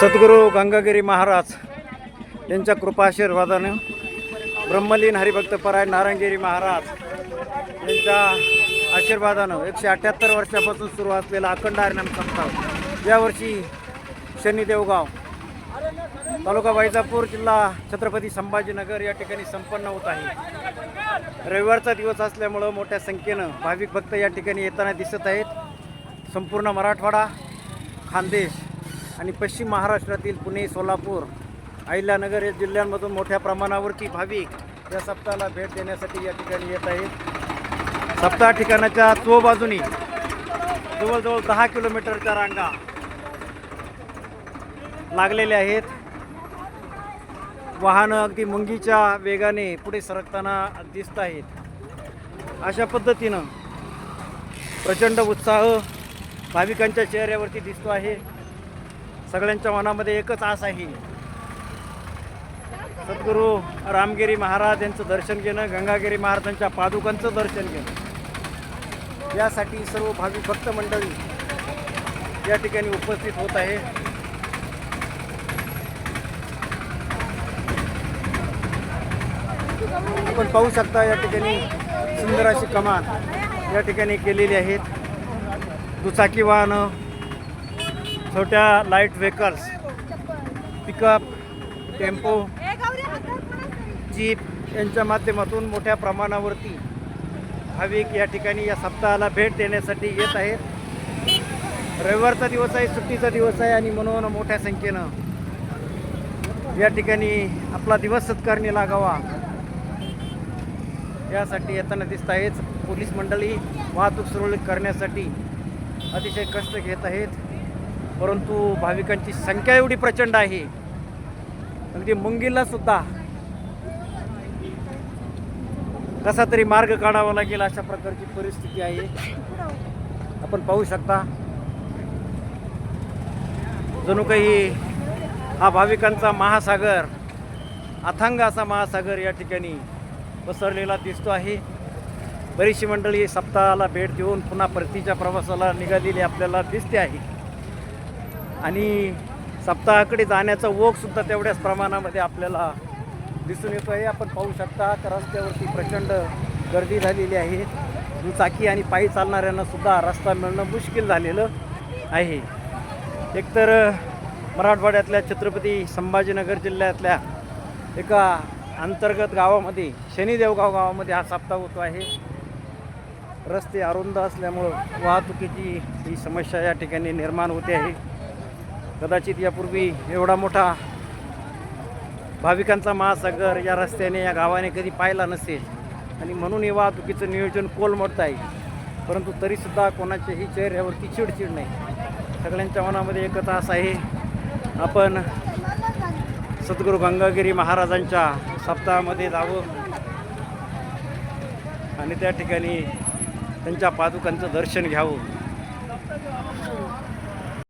सद्गुरू गंगागिरी महाराज यांच्या कृपाशीर्वादाने ब्रह्मलीन हरिभक्तपरायण नारायणगिरी महाराज यांच्या आशीर्वादानं 178 वर्षापासून सुरू असलेला अखंड हरिनाम सप्ताह यावर्षी शनिदेवगाव तालुका वैजापूर जिल्हा छत्रपती संभाजीनगर या ठिकाणी संपन्न होत आहे। रविवारचा दिवस असल्यामुळं मोठ्या संख्येनं भाविक भक्त या ठिकाणी येताना दिसत आहेत। संपूर्ण मराठवाडा, खानदेश आणि पश्चिम महाराष्ट्रातील पुणे, सोलापूर, अहिल्यानगर या जिल्ह्यांमधून मोठ्या प्रमाणावरती भाविक या सप्ताहाला भेट देण्यासाठी या ठिकाणी येत आहेत। सप्ताह ठिकाणाच्या चोबाजूनी जवळजवळ 10 किलोमीटरच्या रांगा लागलेल्या आहेत। वाहनं अगदी मुंगीच्या वेगाने पुढे सरकताना दिसत आहेत। अशा पद्धतीनं प्रचंड उत्साह भाविकांच्या चेहऱ्यावरती दिसतो आहे। सगळ्यांच्या मनामध्ये एकच आस आहे, सद्गुरू रामगिरी महाराज यांचं दर्शन घेणं, गंगागिरी महाराजांच्या पादुकांचं दर्शन घेणं। यासाठी सर्व भाविक भक्त मंडळी या ठिकाणी उपस्थित होत आहे। आपण पाहू शकता या ठिकाणी सुंदर अशी कमान या ठिकाणी केलेली आहेत। दुचाकी वाहनं, छोट्या light vehicles, pickup, tempo, jeep यांच्या माध्यमातून मोठ्या प्रमाणावरती भाविक या ठिकाणी या सप्ताहाला भेट देण्यासाठी येत आहेत। रविवारचा दिवस आहे, सुट्टीचा दिवस आहे आणि म्हणून मोठ्या संख्येनं या ठिकाणी आपला दिवस सत्कारणी लागावा यासाठी येताना दिसत आहेत। पोलीस मंडळी वाहतूक सुरळीत करण्यासाठी अतिशय कष्ट घेत आहेत, परंतु भाविकांची संख्या एवढी प्रचंड आहे, अगदी मुंगीला सुद्धा कसा तरी मार्ग काढावा लागेल अशा प्रकारची परिस्थिती आहे। आपण पाहू शकता जणू काही हा भाविकांचा महासागर, अथांग असा महासागर या ठिकाणी पसरलेला दिसतो आहे। बरीचशी मंडळी सप्ताहाला भेट देऊन पुन्हा परतीच्या प्रवासाला निघालेली आपल्याला दिसते आहे आणि सप्ताहाकडे जाण्याचा ओघ सुद्धा तेवढ्याच प्रमाणामध्ये आपल्याला दिसून येतो आहे। आपण पाहू शकता तर रस्त्यावरती प्रचंड गर्दी झालेली आहे। दुचाकी आणि पायी चालणाऱ्यांना सुद्धा रस्ता मिळणं मुश्किल झालेलं आहे। एकतर मराठवाड्यातल्या छत्रपती संभाजीनगर जिल्ह्यातल्या एका अंतर्गत गावामध्ये, शनिदेवगाव गावामध्ये हा सप्ताह होतो आहे। रस्ते अरुंद असल्यामुळं वाहतुकीची ही समस्या या ठिकाणी निर्माण होते आहे। कदाचित यापूर्वी एवढा मोठा भाविकांचा महासागर या रस्त्याने, या गावाने कधी पाहिला नसेल आणि म्हणून हे वाहतुकीचं नियोजन कोलमडत आहे। परंतु तरीसुद्धा कोणाच्याही चेहऱ्यावरती चिडचिड नाही, सगळ्यांच्या मनामध्ये एकच आस आहे, आपण सद्गुरू गंगागिरी महाराजांच्या सप्ताहामध्ये जावं आणि त्या ठिकाणी त्यांच्या पादुकांचं दर्शन घ्यावं।